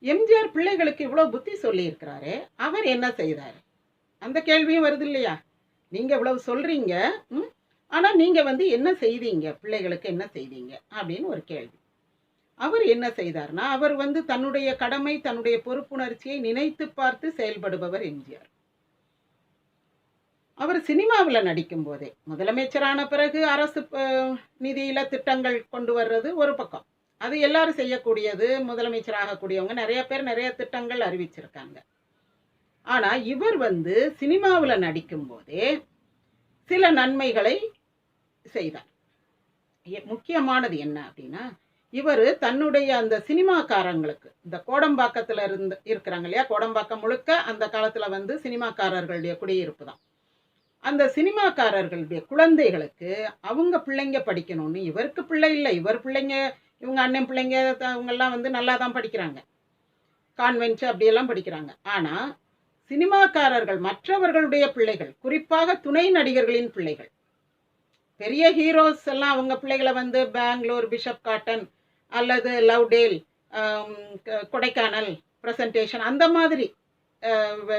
எம்ஜிஆர் பிள்ளைகளுக்கு இவ்வளோ புத்தி சொல்லியிருக்கிறாரே, அவர் என்ன செய்தார்? அந்த கேள்வியும் வருது இல்லையா? நீங்க இவ்வளவு சொல்றீங்க, ம். ஆனா நீங்க என்ன செய்தீங்க? பிள்ளைகளுக்கு என்ன செய்தீங்க? அப்படின்னு ஒரு கேள்வி. அவர் என்ன செய்தார்னா, அவர் தன்னுடைய கடமை, தன்னுடைய பொறுப்புணர்ச்சியை நினைத்து பார்த்து செயல்படுபவர் எம்ஜிஆர். அவர் சினிமாவுல நடிக்கும்போதே, முதலமைச்சரான பிறகு அரசு நிதியில திட்டங்கள் கொண்டு வர்றது ஒரு பக்கம். அது எல்லாரும் செய்யக்கூடியது. முதலமைச்சர் ஆகக்கூடியவங்க நெறைய பேர் நெறைய திட்டங்கள் அறிவிச்சிருக்காங்க. ஆனா, இவர் சினிமாவுல நடிக்கும்போதே சில நன்மைகளை செய்தார். முக்கியமானது என்ன அப்படின்னா, இவரு தன்னுடைய அந்த சினிமாக்காரங்களுக்கு, இந்த கோடம்பாக்கத்துல இருக்கிறாங்க இல்லையா? கோடம்பாக்கம் முழுக்க அந்த காலத்துல சினிமாக்காரர்களுடைய குடியிருப்பு தான். அந்த சினிமாக்காரர்களுடைய குழந்தைகளுக்கு அவங்க பிள்ளைங்க படிக்கணும்னு, இவருக்கு பிள்ளை இல்ல. இவர் பிள்ளைங்க, இவங்க அண்ணன் பிள்ளைங்க அவங்கெல்லாம் நல்லா தான் படிக்கிறாங்க. கான்வென்ட் அப்படியெல்லாம் படிக்கிறாங்க. ஆனா, சினிமாக்காரர்கள் மற்றவர்களுடைய பிள்ளைகள், குறிப்பாக துணை நடிகர்களின் பிள்ளைகள், பெரிய ஹீரோஸ் எல்லாம் அவங்க பிள்ளைகளை பெங்களூர், பிஷப் காட்டன் அல்லது லவ்டேல், கொடைக்கானல் பிரசன்டேஷன் அந்த மாதிரி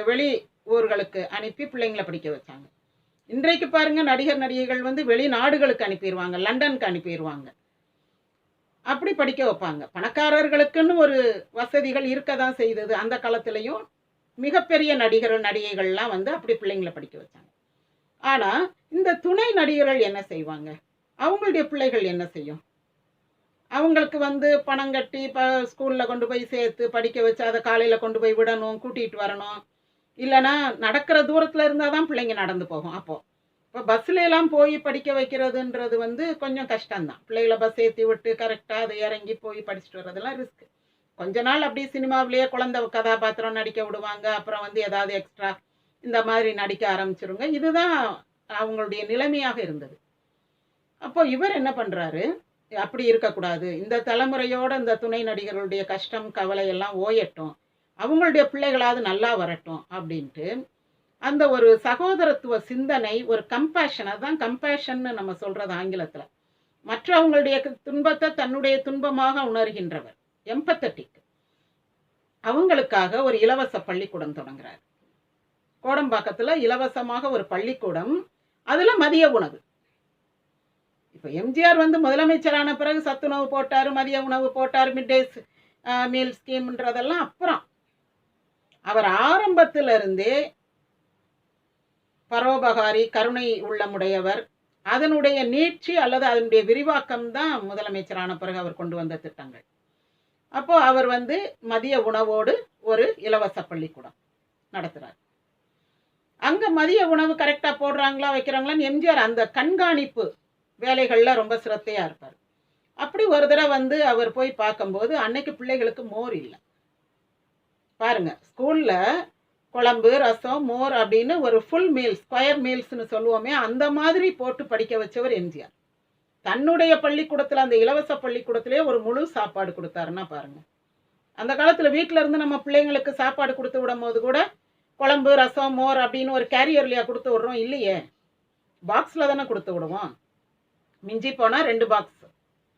வெளி ஊர்களுக்கு அனுப்பி பிள்ளைங்களை படிக்க வச்சாங்க. இன்றைக்கு பாருங்க, நடிகர் நடிகைகள் வெளிநாடுகளுக்கு அனுப்பிடுவாங்க, லண்டனுக்கு அனுப்பிடுவாங்க. அப்படி படிக்க வைப்பாங்க. பணக்காரர்களுக்குன்னு ஒரு வசதிகள் இருக்க தான் செய்தது. அந்த காலத்திலையும் மிகப்பெரிய நடிகர்கள் நடிகைகள்லாம் அப்படி பிள்ளைங்களை படிக்க வச்சாங்க. ஆனா, இந்த துணை நடிகர்கள் என்ன செய்வாங்க? அவங்களுடைய பிள்ளைகள் என்ன செய்யும்? அவங்களுக்கு பணம் கட்டி ஸ்கூல்ல கொண்டு போய் சேர்த்து படிக்க வச்சு, அதை காலையில கொண்டு போய் விடணும், கூட்டிட்டு வரணும். இல்லைன்னா நடக்கிற தூரத்துல இருந்தால் தான் பிள்ளைங்க நடந்து போகும். இப்போ பஸ்ல எல்லாம் போய் படிக்க வைக்கிறதுன்றது கொஞ்சம் கஷ்டம்தான். பிள்ளைகளை பஸ் ஏற்றி விட்டு கரெக்டாக அதை இறங்கி போய் படிச்சுட்டு வர்றதெல்லாம் ரிஸ்க். கொஞ்ச நாள் அப்படியே சினிமாவிலேயே குழந்தை கதாபாத்திரம் நடிக்க விடுவாங்க. அப்புறம் ஏதாவது எக்ஸ்ட்ரா இந்த மாதிரி நடிக்க ஆரம்பிச்சிருங்க. இதுதான் அவங்களுடைய நிலைமையாக இருந்தது. அப்போ இவர் என்ன பண்றாரு? அப்படி இருக்கக்கூடாது. இந்த தலைமுறையோட இந்த துணை நடிகர்களுடைய கஷ்டம் கவலை எல்லாம் ஓயட்டும், அவங்களுடைய பிள்ளைகளாவது நல்லா வரட்டும் அப்படின்ட்டு அந்த ஒரு சகோதரத்துவ சிந்தனை, ஒரு கம்பேஷன், அதான் கம்பேஷன்னு நம்ம சொல்றது ஆங்கிலத்துல. மற்றவங்களுடைய துன்பத்தை தன்னுடைய துன்பமாக உணர்கின்றவர், எம்பத்தட்டிக். அவங்களுக்காக ஒரு இலவச பள்ளிக்கூடம் தொடங்குறார். கோடம்பாக்கத்துல இலவசமாக ஒரு பள்ளிக்கூடம், அதுல மதிய உணவு. இப்ப எம்ஜிஆர் முதலமைச்சரான பிறகு சத்துணவு போட்டாரு, மதிய உணவு போட்டாரு, மிட் டே மீல் ஸ்கீம்ன்றதெல்லாம் அப்புறம். அவர் ஆரம்பத்துல இருந்தே பரோபகாரி, கருணை உள்ளமுடையவர். அதனுடைய நீட்சி அல்லது அதனுடைய விரிவாக்கம் தான் முதலமைச்சரான பிறகு அவர் கொண்டு வந்த திட்டங்கள். அப்போ அவர் மதிய உணவோடு ஒரு இலவச பள்ளிக்கூடம் நடத்துறார். அங்க மதிய உணவு கரெக்டா போடுறாங்களா வைக்கிறாங்களான்னு எம்ஜிஆர் அந்த கண்காணிப்பு வேலைகள்ல ரொம்ப சிரத்தையா இருப்பார். அப்படி ஒரு தடவை அவர் போய் பார்க்கும்போது அன்னைக்கு பிள்ளைகளுக்கு மோர் இல்லை. பாருங்க, ஸ்கூல்ல குழம்பு, ரசம், மோர் அப்படின்னு ஒரு ஃபுல் மீல், ஸ்கொயர் மீல்ஸ்னு சொல்லுவோமே, அந்த மாதிரி போட்டு படிக்க வச்சவர் எம்ஜிஆர். தன்னுடைய பள்ளிக்கூடத்துல, அந்த இலவச பள்ளிக்கூடத்திலே ஒரு முழு சாப்பாடு கொடுத்தாருன்னா பாருங்க. அந்த காலத்துல வீட்டுல இருந்து நம்ம பிள்ளைங்களுக்கு சாப்பாடு கொடுத்து விடும் போது கூட குழம்பு, ரசம், மோர் அப்படின்னு ஒரு கேரியர்லையா கொடுத்து விடுறோம்? இல்லையே, பாக்ஸ்ல தானே கொடுத்து விடுவோம். மிஞ்சி போனா 2 பாக்ஸ்,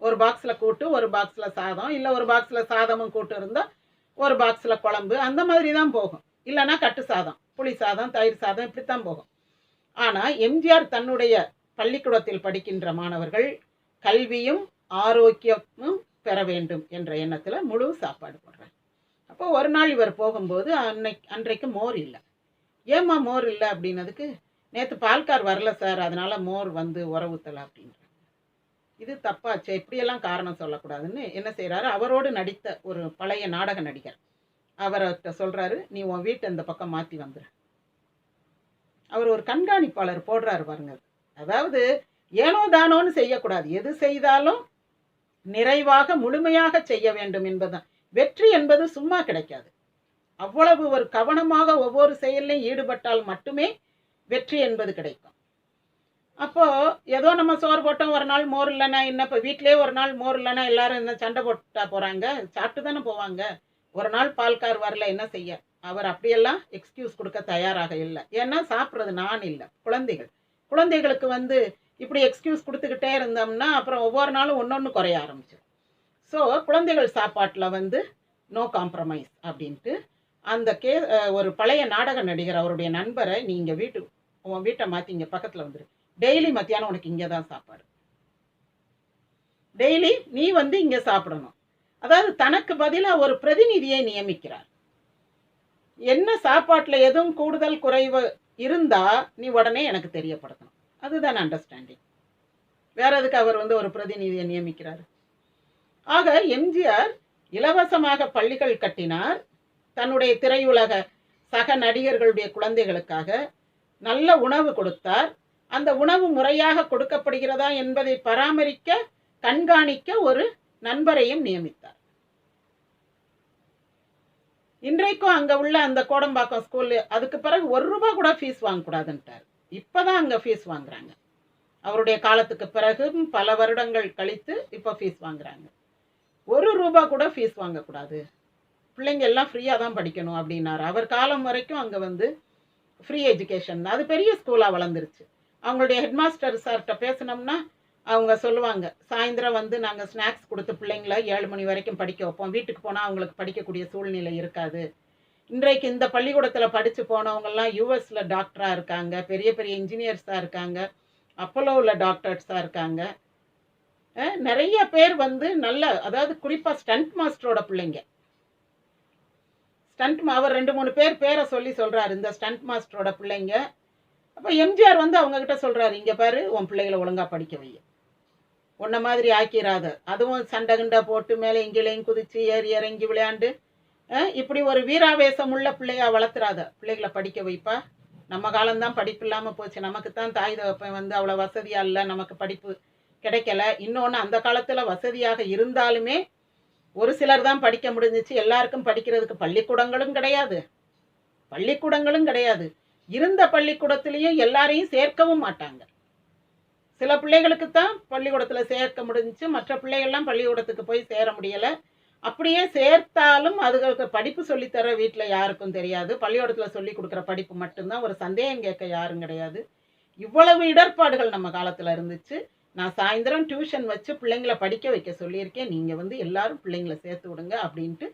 ஒரு பாக்ஸ்ல கூட்டு, ஒரு பாக்ஸ்ல சாதம், இல்ல ஒரு பாக்ஸ்ல சாதமும் கூட்டு இருந்தா ஒரு பாக்ஸ்ல குழம்பு, அந்த மாதிரி தான் போகும். இல்லைன்னா கட்டு சாதம், புளி சாதம், தயிர் சாதம், இப்படித்தான் போகும். ஆனா எம்ஜிஆர் தன்னுடைய பள்ளிக்கூடத்தில் படிக்கின்ற மாணவர்கள் கல்வியும் ஆரோக்கியமும் பெற வேண்டும் என்ற எண்ணத்துல முழு சாப்பாடு போடுறார். அப்போ ஒரு நாள் இவர் போகும்போது அன்றைக்கு மோர் இல்லை. ஏம்மா மோர் இல்லை அப்படின்னதுக்கு, நேற்று பால்கார் வரல சார், அதனால மோர் உறவுத்தல அப்படின்றாங்க. இது தப்பாச்சே, இப்படியெல்லாம் காரணம் சொல்லக்கூடாதுன்னு என்ன செய்யறாரு, அவரோடு நடித்த ஒரு பழைய நாடக நடிகர் அவர்கிட்ட சொல்றாரு, நீ உன் வீட்டை இந்த பக்கம் மாத்தி வந்துரு. அவர் ஒரு கண்காணிப்பாளர் போடுறாரு பாருங்க. அதாவது ஏனோ தானோன்னு செய்யக்கூடாது, எது செய்தாலும் நிறைவாக முழுமையாக செய்ய வேண்டும் என்பதுதான். வெற்றி என்பது சும்மா கிடைக்காது. அவ்வளவு ஒரு கவனமாக ஒவ்வொரு செயலையும் ஈடுபட்டால் மட்டுமே வெற்றி என்பது கிடைக்கும். அப்போ ஏதோ நம்ம சோறு போட்டோம், ஒரு நாள் மோர் இல்லைன்னா என்ன, இப்போ வீட்டிலே ஒரு நாள் மோர் இல்லைன்னா எல்லாரும் என்ன சண்டை போட்டா போறாங்க? சாப்பிட்டு தானே போவாங்க. ஒரு நாள் பால்கார் வரல, என்ன செய்ய? அவர் அப்படியெல்லாம் எக்ஸ்கியூஸ் கொடுக்க தயாராக இல்லை. ஏன்னா சாப்பிட்றது நான் இல்லை, குழந்தைகள். குழந்தைகளுக்கு இப்படி எக்ஸ்கியூஸ் கொடுத்துக்கிட்டே இருந்தோம்னா அப்புறம் ஒவ்வொரு நாளும் ஒன்னொன்று குறைய ஆரம்பிச்சிடும். ஸோ குழந்தைகள் சாப்பாட்டில் நோ காம்ப்ரமைஸ் அப்படின்ட்டு அந்த ஒரு பழைய நாடக நடிகர் அவருடைய நண்பரை, நீ இங்கே உன் வீட்டை மாற்றி இங்கே பக்கத்தில் வந்துரு, டெய்லி மத்தியானம் உனக்கு இங்கே தான் சாப்பாடு, டெய்லி நீ வந்து இங்கே சாப்பிடணும். அதாவது தனக்கு பதிலாக ஒரு பிரதிநிதியை நியமிக்கிறார். என்ன சாப்பாட்டில் எதுவும் கூடுதல் குறைவு இருந்தால் நீ உடனே எனக்கு தெரியப்படுத்தணும். அதுதான் அண்டர்ஸ்டாண்டிங். வேற எதுக்கு அவர் வந்து ஒரு பிரதிநிதியை நியமிக்கிறார்? ஆக எம்ஜிஆர் இலவசமாக பள்ளிகள் கட்டினார். தன்னுடைய திரையுலக சக நடிகர்களுடைய குழந்தைகளுக்காக நல்ல உணவு கொடுத்தார். அந்த உணவு முறையாக கொடுக்கப்படுகிறதா என்பதை பராமரிக்க, கண்காணிக்க ஒரு நண்பரையும் நியமித்தார். இன்றைக்கும் அங்கே உள்ள அந்த கோடம்பாக்கம் ஸ்கூல் அதுக்கு பிறகு ₹1 கூட ஃபீஸ் வாங்கக்கூடாதுன்ட்டார். இப்போதான் அங்கே ஃபீஸ் வாங்குறாங்க. அவருடைய காலத்துக்கு பிறகு பல வருடங்கள் கழித்து இப்போ ஃபீஸ் வாங்குறாங்க. ₹1 கூட ஃபீஸ் வாங்கக்கூடாது, பிள்ளைங்க எல்லாம் ஃப்ரீயாக தான் படிக்கணும் அப்படின்னாரு. அவர் காலம் வரைக்கும் அங்கே வந்து ஃப்ரீ எஜுகேஷன். அது பெரிய ஸ்கூலாக வளர்ந்துருச்சு. அவங்களுடைய ஹெட்மாஸ்டர் சார்கிட்ட பேசினோம்னா அவங்க சொல்லுவாங்க, சாயந்தரம் வந்து நாங்கள் ஸ்நாக்ஸ் கொடுத்து பிள்ளைங்கள 7 மணி வரைக்கும் படிக்க வைப்போம், வீட்டுக்கு போனால் அவங்களுக்கு படிக்கக்கூடிய சூழ்நிலை இருக்காது. இன்றைக்கு இந்த பள்ளிக்கூடத்தில் படித்து போனவங்கெல்லாம் யூஎஸில் டாக்டராக இருக்காங்க, பெரிய பெரிய இன்ஜினியர்ஸாக இருக்காங்க, அப்போலோவில் டாக்டர்ஸாக இருக்காங்க. நிறைய பேர் வந்து நல்ல, அதாவது குறிப்பாக ஸ்டண்ட் மாஸ்டரோட பிள்ளைங்க, அவர் 2-3 பேரை சொல்கிறாரு, இந்த ஸ்டண்ட் மாஸ்டரோட பிள்ளைங்க. அப்போ எம்ஜிஆர் வந்து அவங்கக்கிட்ட சொல்கிறாரு, இங்கே பாரு உன் பிள்ளைகளை ஒழுங்காக படிக்க வை, உன்ன மாதிரி ஆக்கிராத, அதுவும் சண்டை கிண்டை போட்டு மேலே எங்கேயும் குதித்து ஏறி இறங்கி விளையாண்டு இப்படி ஒரு வீராவேசம் உள்ள பிள்ளையா வளர்த்துறாத, பிள்ளைகளை படிக்க வைப்பா. நம்ம காலம்தான் படிப்பு இல்லாமல் போச்சு, நமக்கு தான் தாய் தகப்பன் வந்து அவ்வளோ வசதியாக இல்லை, நமக்கு படிப்பு கிடைக்கல. இன்னொன்று, அந்த காலத்தில் வசதியாக இருந்தாலுமே ஒரு சிலர் தான் படிக்க முடிஞ்சிச்சு, எல்லாருக்கும் படிக்கிறதுக்கு பள்ளிக்கூடங்களும் கிடையாது. இருந்த பள்ளிக்கூடத்திலையும் எல்லாரையும் சேர்க்கவும் மாட்டாங்க. சில பிள்ளைகளுக்கு தான் பள்ளிக்கூடத்தில் சேர்க்க முடிஞ்சிச்சு, மற்ற பிள்ளைகள்லாம் பள்ளிக்கூடத்துக்கு போய் சேர முடியலை. அப்படியே சேர்த்தாலும் அதுகளுக்கு படிப்பு சொல்லித்தர வீட்டில் யாருக்கும் தெரியாது, பள்ளிக்கூடத்தில் சொல்லி கொடுக்குற படிப்பு மட்டும்தான், ஒரு சந்தேகம் கேட்க யாரும் கிடையாது. இவ்வளவு இடர்பாடுகள் நம்ம காலத்தில் இருந்துச்சு. நான் சாயந்தரம் டியூஷன் வச்சு பிள்ளைங்களை படிக்க வைக்க சொல்லியிருக்கேன், நீங்கள் வந்து எல்லாரும் பிள்ளைங்களை சேர்த்து விடுங்க அப்படின்ட்டு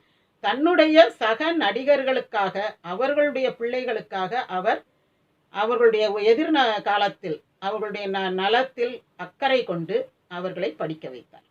தன்னுடைய சக நடிகர்களுக்காக, அவர்களுடைய பிள்ளைகளுக்காக அவர் அவர்களுடைய காலத்தில் அவர்களுடைய நலத்தில் அக்கறை கொண்டு அவர்களை படிக்க வைத்தார்.